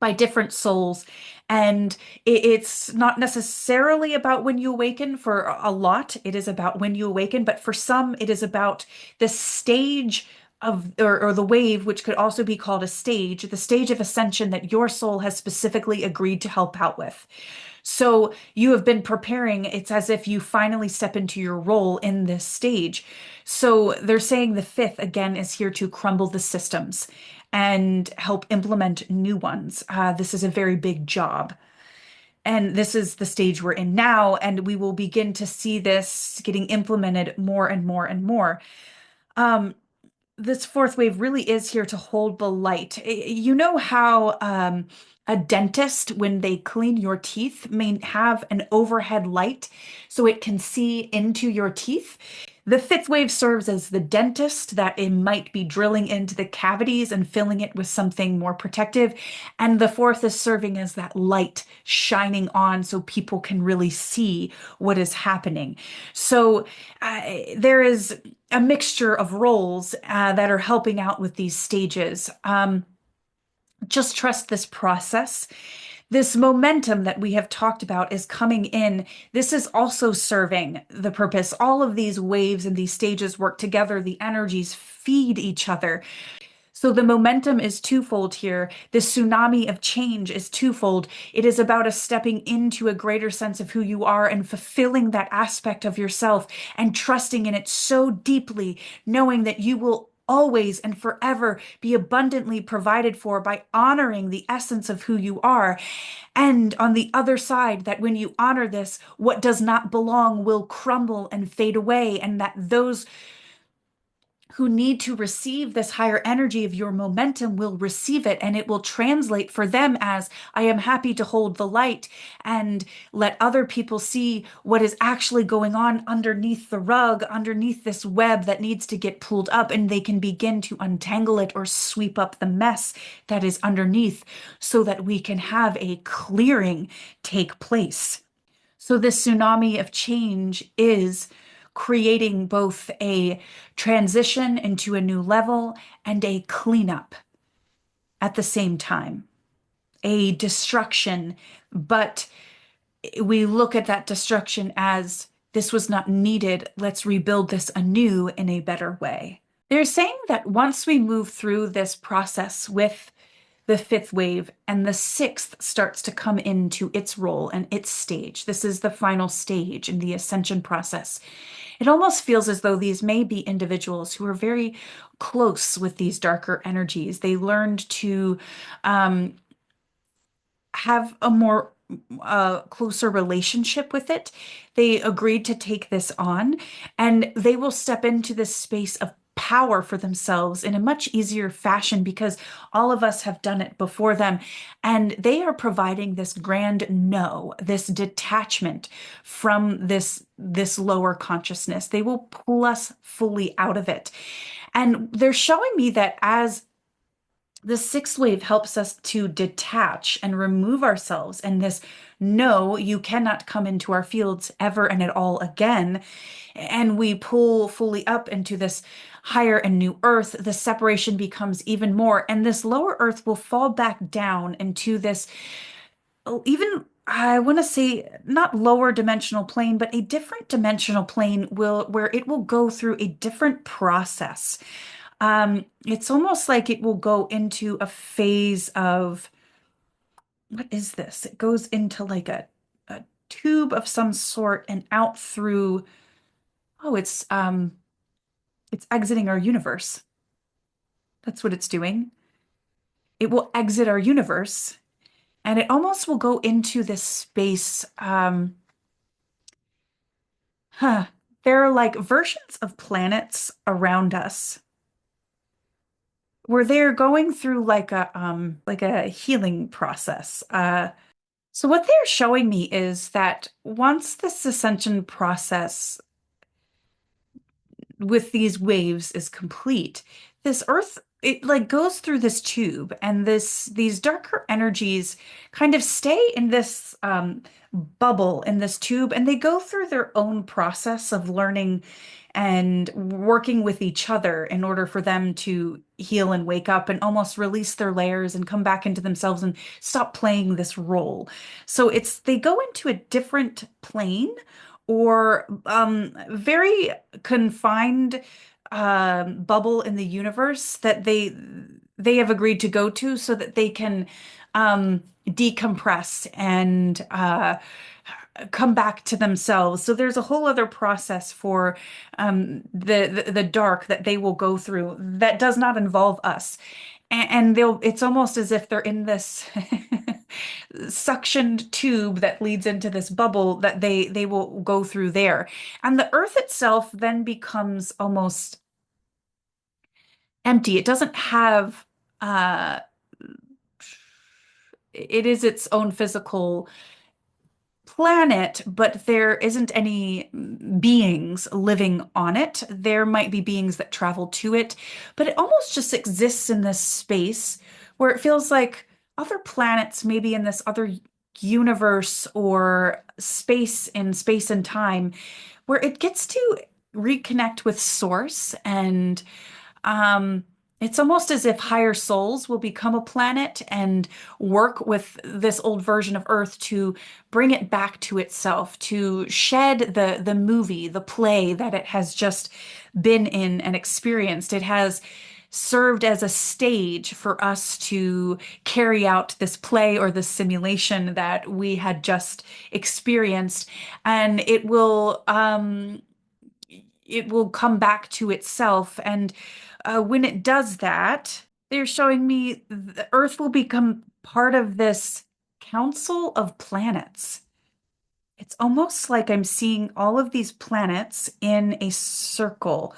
A: by different souls. And it's not necessarily about when you awaken. For a lot, it is about when you awaken, but for some, it is about the stage of, or the wave, which could also be called a stage, the stage of ascension that your soul has specifically agreed to help out with. So you have been preparing. It's as if you finally step into your role in this stage. So they're saying the 5th again is here to crumble the systems and help implement new ones. This is a very big job. And this is the stage we're in now, and we will begin to see this getting implemented more and more and more. This 4th wave really is here to hold the light. You know how a dentist, when they clean your teeth, may have an overhead light so it can see into your teeth? The 5th wave serves as the dentist that it might be drilling into the cavities and filling it with something more protective. And the 4th is serving as that light shining on so people can really see what is happening. So there is a mixture of roles that are helping out with these stages. Just trust this process. This momentum that we have talked about is coming in. This is also serving the purpose. All of these waves and these stages work together. The energies feed each other. So the momentum is twofold here. The tsunami of change is twofold. It is about us stepping into a greater sense of who you are and fulfilling that aspect of yourself and trusting in it so deeply, knowing that you will always and forever be abundantly provided for by honoring the essence of who you are. And on the other side, that when you honor this, what does not belong will crumble and fade away, and that those who need to receive this higher energy of your momentum will receive it, and it will translate for them as, I am happy to hold the light and let other people see what is actually going on underneath the rug, underneath this web that needs to get pulled up, and they can begin to untangle it or sweep up the mess that is underneath so that we can have a clearing take place. So this tsunami of change is creating both a transition into a new level and a cleanup at the same time. A destruction, but we look at that destruction as this was not needed. Let's rebuild this anew in a better way. They're saying that once we move through this process with the fifth wave, and the sixth starts to come into its role and its stage. This is the final stage in the ascension process. It almost feels as though these may be individuals who are very close with these darker energies. They learned to um, have a more closer relationship with it. They agreed to take this on, and they will step into this space of power for themselves in a much easier fashion because all of us have done it before them. And they are providing this grand no, this detachment from this lower consciousness. They will pull us fully out of it. And they're showing me that as the sixth wave helps us to detach and remove ourselves and this no, you cannot come into our fields ever and at all again. And we pull fully up into this higher and new earth. The separation becomes even more, and this lower earth will fall back down into this, even I want to say not lower dimensional plane, but a different dimensional plane will where it will go through a different process. It's almost like it will go into a phase of what is this? It goes into like a tube of some sort and out through, oh, it's exiting our universe. That's what it's doing. It will exit our universe and it almost will go into this space. Huh. There are like versions of planets around us where they're going through like a healing process. So what they're showing me is that once this ascension process with these waves is complete, this earth it like goes through this tube and these darker energies kind of stay in this bubble in this tube and they go through their own process of learning and working with each other in order for them to heal and wake up and almost release their layers and come back into themselves and stop playing this role. So it's they go into a different plane or very confined bubble in the universe that they have agreed to go to so that they can decompress and come back to themselves. So there's a whole other process for the dark that they will go through that does not involve us. And they'll it's almost as if they're in this suctioned tube that leads into this bubble that they will go through there. And the earth itself then becomes almost empty. It doesn't have it is its own physical planet, but there isn't any beings living on it. There might be beings that travel to it, but it almost just exists in this space where it feels like other planets, maybe in this other universe or space in space and time, where it gets to reconnect with source and um, it's almost as if higher souls will become a planet and work with this old version of Earth to bring it back to itself, to shed the movie, the play that it has just been in and experienced. It has served as a stage for us to carry out this play or this simulation that we had just experienced, and it will come back to itself. And when it does that, they're showing me the Earth will become part of this council of planets. It's almost like I'm seeing all of these planets in a circle.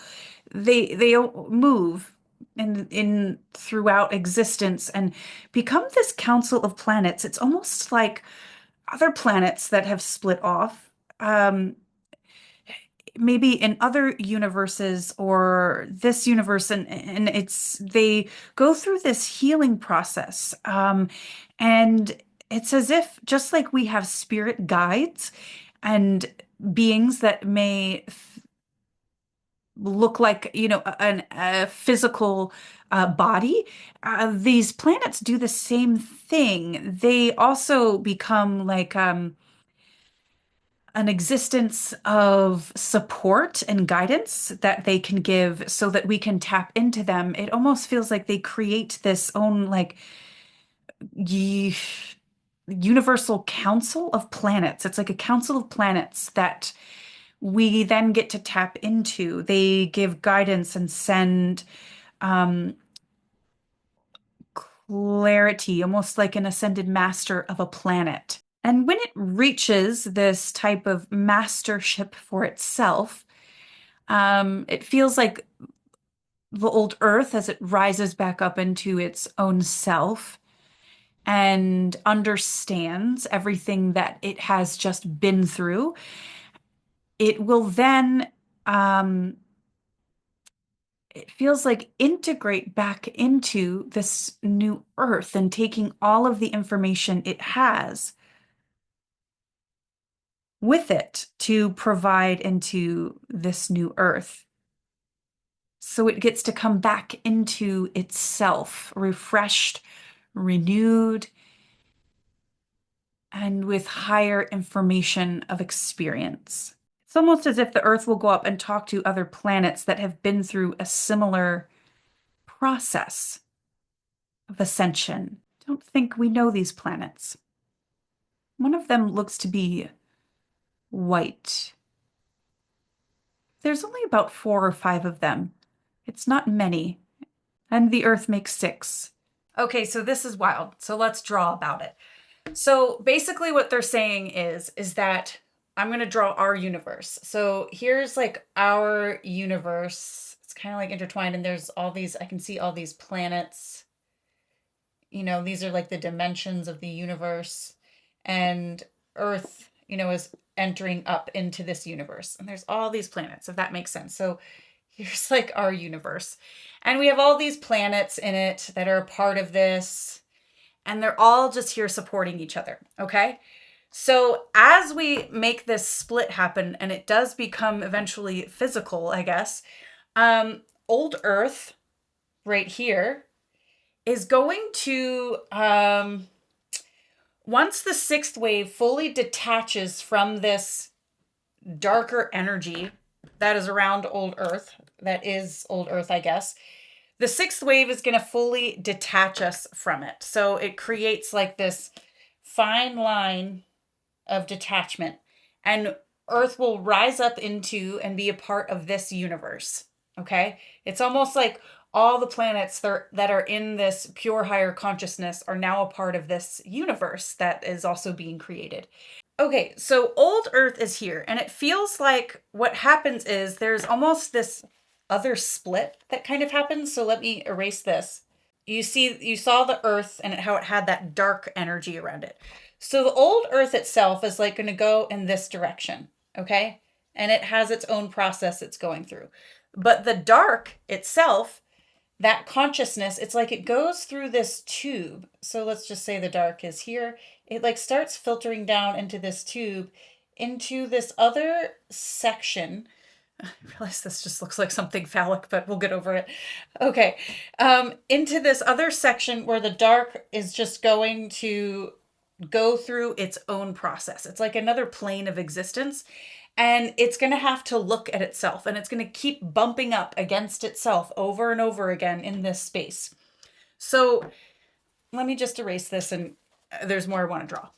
A: They move in throughout existence and become this council of planets. It's almost like other planets that have split off. Maybe in other universes or this universe and it's they go through this healing process and it's as if just like we have spirit guides and beings that may look like a physical body, these planets do the same thing. They also become like an existence of support and guidance that they can give so that we can tap into them. It almost feels like they create this own like ye- universal council of planets. It's like a council of planets that we then get to tap into. They give guidance and send um, clarity, almost like an ascended master of a planet. And when it reaches this type of mastership for itself, it feels like the old Earth as it rises back up into its own self and understands everything that it has just been through. It will then, it feels like integrate back into this new Earth and taking all of the information it has with it to provide into this new Earth. So it gets to come back into itself, refreshed, renewed, and with higher information of experience. It's almost as if the Earth will go up and talk to other planets that have been through a similar process of ascension. Don't think we know these planets. One of them looks to be white. There's only about 4 or 5 of them. It's not many, and the Earth makes 6. Okay, so this is wild. So let's draw about it. So basically what they're saying is that I'm going to draw our universe. So here's like our universe. It's kind of like intertwined and there's all these, I can see all these planets. You know, these are like the dimensions of the universe, and Earth, you know, is entering up into this universe. And there's all these planets, if that makes sense. So here's like our universe. And we have all these planets in it that are a part of this, and they're all just here supporting each other, okay? So as we make this split happen, and it does become eventually physical, I guess, old Earth right here is going to, once the 6th wave fully detaches from this darker energy that is around old Earth, that is old Earth, I guess, the 6th wave is going to fully detach us from it. So it creates like this fine line of detachment, and Earth will rise up into and be a part of this universe. Okay? It's almost like all the planets that are in this pure higher consciousness are now a part of this universe that is also being created. Okay, so old Earth is here, and it feels like what happens is there's almost this other split that kind of happens. So let me erase this. You saw the Earth and how it had that dark energy around it. So the old Earth itself is like going to go in this direction, okay? And it has its own process it's going through. But the dark itself, that consciousness, it's like it goes through this tube. So let's just say the dark is here. It like starts filtering down into this tube, into this other section. I realize this just looks like something phallic, but we'll get over it. Okay. Into this other section where the dark is just going to go through its own process. It's like another plane of existence. And it's going to have to look at itself, and it's going to keep bumping up against itself over and over again in this space. So let me just erase this, and there's more I want to draw.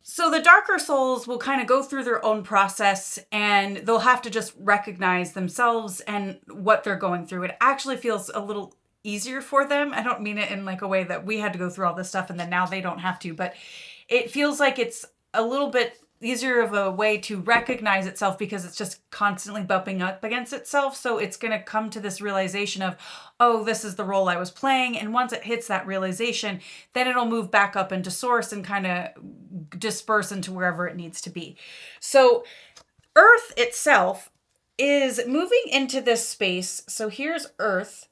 A: So the darker souls will kind of go through their own process, and they'll have to just recognize themselves and what they're going through. It actually feels a little easier for them. I don't mean it in like a way that we had to go through all this stuff and then now they don't have to, but it feels like it's a little bit easier of a way to recognize itself because it's just constantly bumping up against itself. So it's going to come to this realization of, oh, this is the role I was playing. And once it hits that realization, then it'll move back up into source and kind of disperse into wherever it needs to be. So Earth itself is moving into this space. So here's Earth,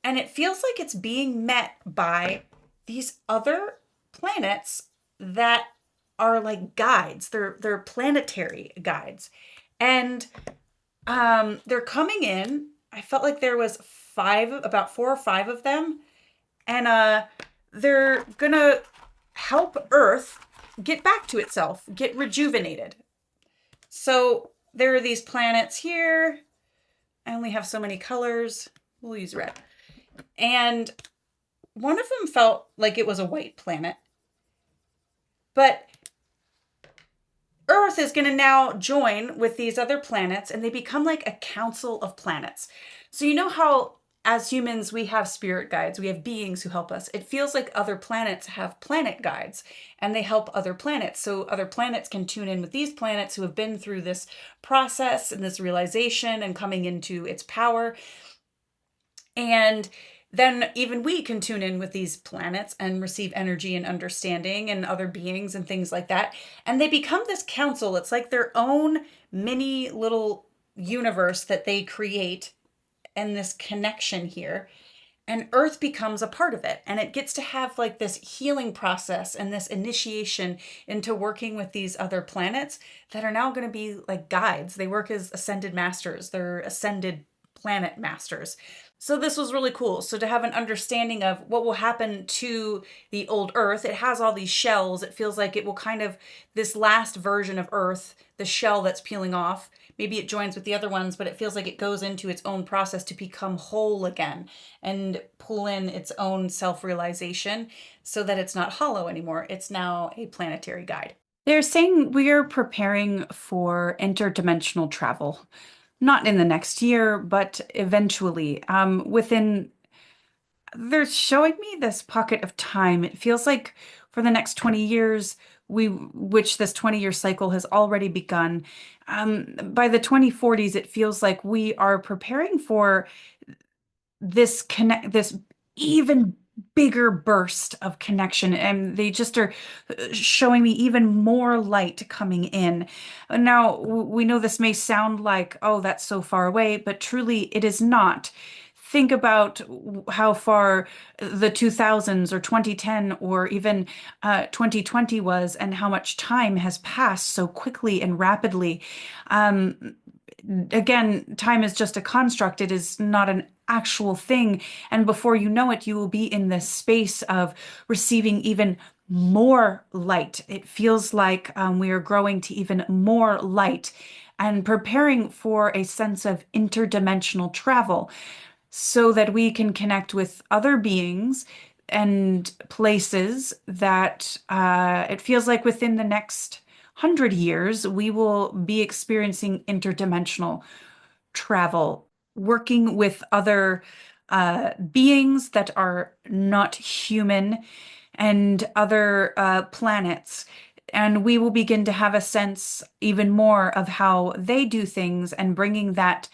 A: and it feels like it's being met by these other planets that are like guides. They're planetary guides. And they're coming in. I felt like there was about 4 or 5 of them. And they're gonna help Earth get back to itself, get rejuvenated. So there are these planets here. I only have so many colors. We'll use red. And One of them felt like it was a white planet, but Earth is going to now join with these other planets and they become like a council of planets. So, you know how as humans we have spirit guides, we have beings who help us. It feels like other planets have planet guides and they help other planets. So, other planets can tune in with these planets who have been through this process and this realization and coming into its power. And then even we can tune in with these planets and receive energy and understanding and other beings and things like that. And they become this council. It's like their own mini little universe that they create and this connection here. And Earth becomes a part of it. And it gets to have like this healing process and this initiation into working with these other planets that are now going to be like guides. They work as ascended masters, they're ascended planet masters. So this was really cool. So to have an understanding of what will happen to the old Earth, it has all these shells. It feels like it will kind of, this last version of Earth, the shell that's peeling off, maybe it joins with the other ones, but it feels like it goes into its own process to become whole again and pull in its own self-realization so that it's not hollow anymore. It's now a planetary guide. They're saying we are preparing for interdimensional travel. Not in the next year, but eventually. They're showing me this pocket of time. It feels like for the next 20 years, which this 20-year cycle has already begun. By the 2040s, it feels like we are preparing for this even bigger burst of connection, and they just are showing me even more light coming in. Now we know this may sound like, oh, that's so far away, but truly it is not. Think about how far the 2000s or 2010 or even 2020 was, and how much time has passed so quickly and rapidly. Um, Again, time is just a construct. It is not an actual thing. And before you know it, you will be in this space of receiving even more light. It feels like we are growing to even more light and preparing for a sense of interdimensional travel so that we can connect with other beings and places that it feels like within the next 100 years, we will be experiencing interdimensional travel, working with other beings that are not human and other planets. And we will begin to have a sense even more of how they do things and bringing that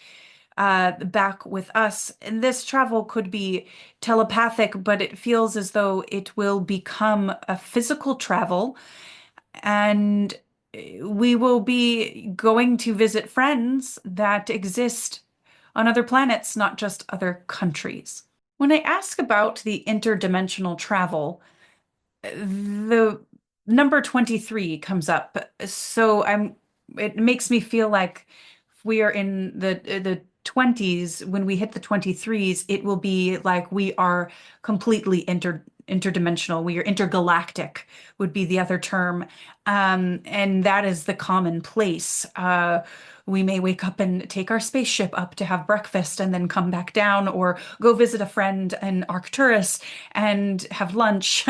A: back with us. And this travel could be telepathic, but it feels as though it will become a physical travel. And we will be going to visit friends that exist on other planets, not just other countries. When I ask about the interdimensional travel, the number 23 comes up. So it makes me feel like we are in the 20s. When we hit the 23s, it will be like we are completely interdimensional. We are intergalactic would be the other term. And that is the commonplace. We may wake up and take our spaceship up to have breakfast and then come back down, or go visit a friend in Arcturus and have lunch.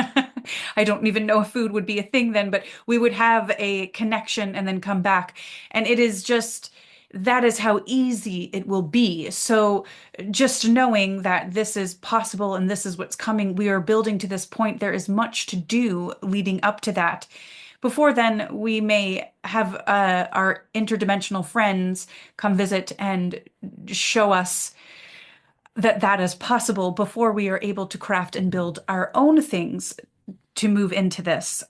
A: I don't even know if food would be a thing then, but we would have a connection and then come back. And it is just, that is how easy it will be. So just knowing that this is possible and this is what's coming, we are building to this point. There is much to do leading up to that. Before then, we may have our interdimensional friends come visit and show us that that is possible before we are able to craft and build our own things to move into this.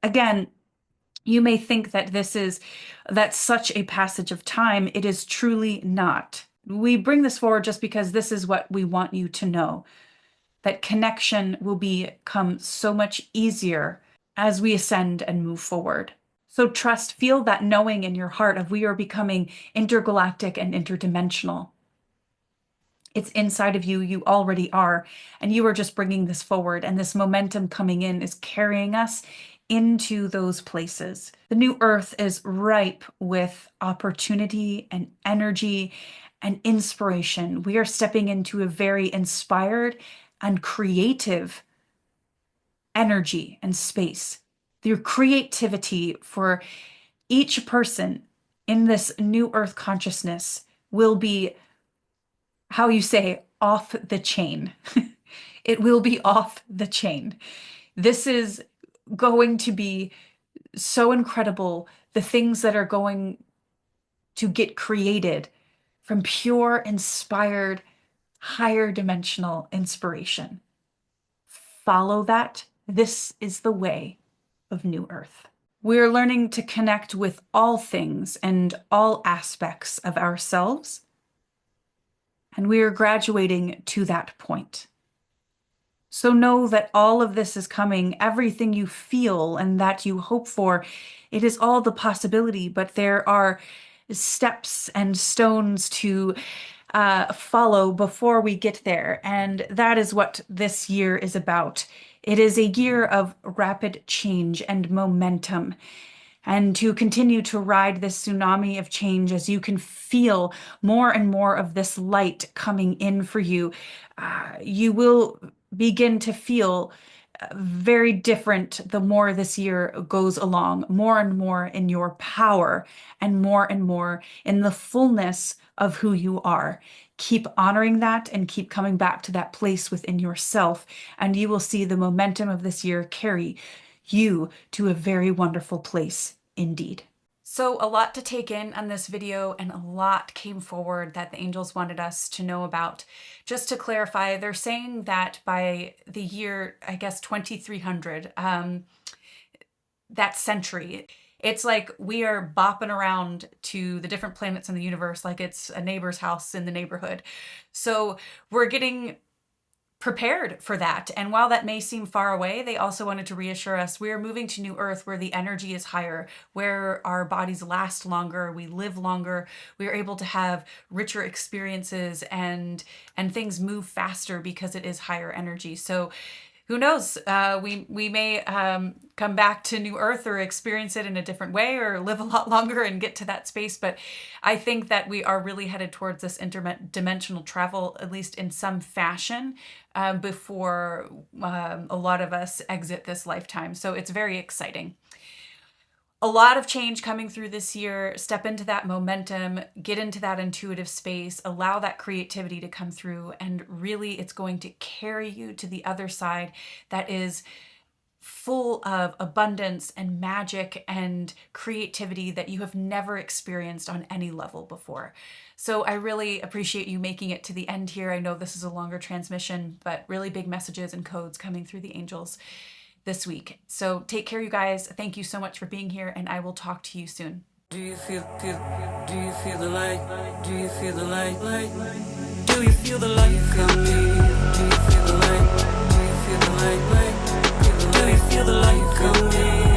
A: Again, you may think that that's such a passage of time. It is truly not. We bring this forward just because this is what we want you to know, that connection will become so much easier as we ascend and move forward. So trust, feel that knowing in your heart of we are becoming intergalactic and interdimensional. It's inside of you. You already are. And you are just bringing this forward. And this momentum coming in is carrying us into those places. The new earth is ripe with opportunity and energy and inspiration. We are stepping into a very inspired and creative energy and space. Your creativity for each person in this new earth consciousness will be, how you say, off the chain. It will be off the chain. This is going to be so incredible. The things that are going to get created from pure, inspired, higher dimensional inspiration. Follow that. This is the way of New Earth. We're learning to connect with all things and all aspects of ourselves, and we are graduating to that point. So know that all of this is coming, everything you feel and that you hope for, it is all the possibility, but there are steps and stones to follow before we get there. And that is what this year is about. It is a year of rapid change and momentum. And to continue to ride this tsunami of change as you can feel more and more of this light coming in for you, you will begin to feel very different the more this year goes along, more and more in your power and more in the fullness of who you are. Keep honoring that and keep coming back to that place within yourself, and you will see the momentum of this year carry you to a very wonderful place indeed. So a lot to take in on this video, and a lot came forward that the angels wanted us to know about. Just to clarify, they're saying that by the year, I guess, 2300, that century, it's like we are bopping around to the different planets in the universe like it's a neighbor's house in the neighborhood. So we're getting prepared for that. And while that may seem far away, they also wanted to reassure us we are moving to New Earth where the energy is higher, where our bodies last longer, we live longer, we are able to have richer experiences and things move faster because it is higher energy. So who knows? We may come back to New Earth or experience it in a different way or live a lot longer and get to that space. But I think that we are really headed towards this interdimensional travel, at least in some fashion, before a lot of us exit this lifetime. So it's very exciting. A lot of change coming through this year. Step into that momentum, get into that intuitive space, allow that creativity to come through, and really it's going to carry you to the other side that is full of abundance and magic and creativity that you have never experienced on any level before. So I really appreciate you making it to the end here. I know this is a longer transmission, but really big messages and codes coming through the angels this week. So take care, you guys. Thank you so much for being here, and I will talk to you soon.
B: Do you feel the light? Do you feel the light? Do you feel the light coming? Do you feel the light? Do you feel the light? Do you feel the light coming?